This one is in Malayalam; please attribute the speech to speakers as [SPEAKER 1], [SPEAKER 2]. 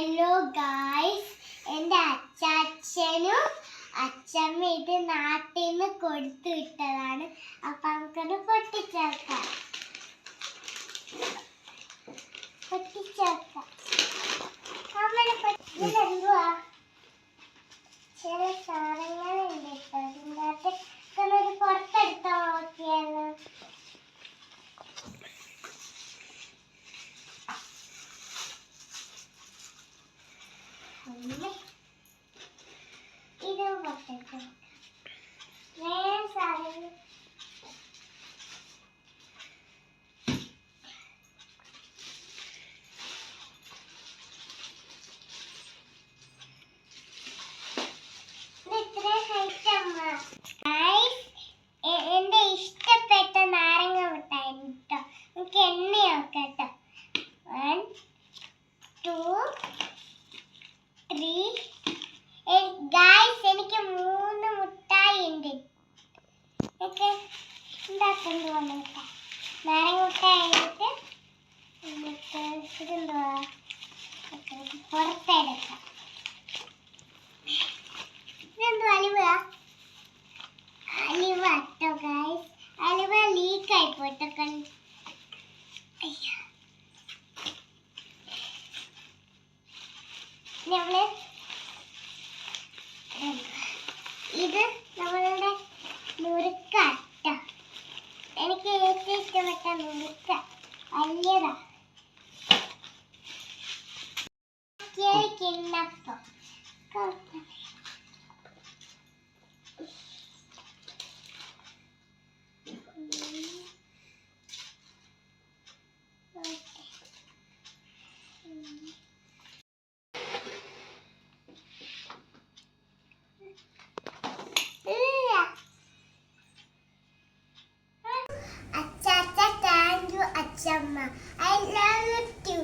[SPEAKER 1] ഹലോ ഗായ്സ്, എൻ്റെ അച്ചാച്ചനും അച്ഛമ്മ ഇത് നാട്ടിൽ നിന്ന് കൊടുത്തു വിട്ടതാണ്. അപ്പം നമുക്കത് പൊട്ടിച്ചേർക്കാം. എന്തുവാ ചില സാധനങ്ങളുണ്ട് കേട്ടോ. ഇതിനകത്ത് ഒരു പുറത്തെടുത്തോ നോക്കിയാലോ. ഇത് പൊട്ടിച്ചേർക്കാം. വേറെ സാധനം എന്റെ ഇഷ്ടപ്പെട്ട നാരങ്ങ മിഠായി കേട്ടോ. നമുക്ക് എണ്ണയൊക്കെ കേട്ടോ. 1 2 3 ഗായ്സ്, എനിക്ക് 3 മുട്ടായി ഉണ്ട്. ഓക്കെ, ഉണ്ടാക്കുന്നു വന്നിട്ട് നാരങ്ങ മുട്ടായി ആയിട്ട് ഇതെന്തുവാ പുറത്തെടുക്കാം. ഇതെന്തോ അലുവ കേട്ടോ ഗായ്സ്. അലുവ ലീക്കായി പോയിട്ടൊക്കെ. നമ്മള് ഇത് നമ്മളുടെ നുറുക്ക കേട്ടോ. എനിക്ക് ഏറ്റവും ഇഷ്ടപ്പെട്ട നുറുക്ക വലിയതാ. കിണ്ണപ്പം Achcha, thank you, Achhamma. I love you too.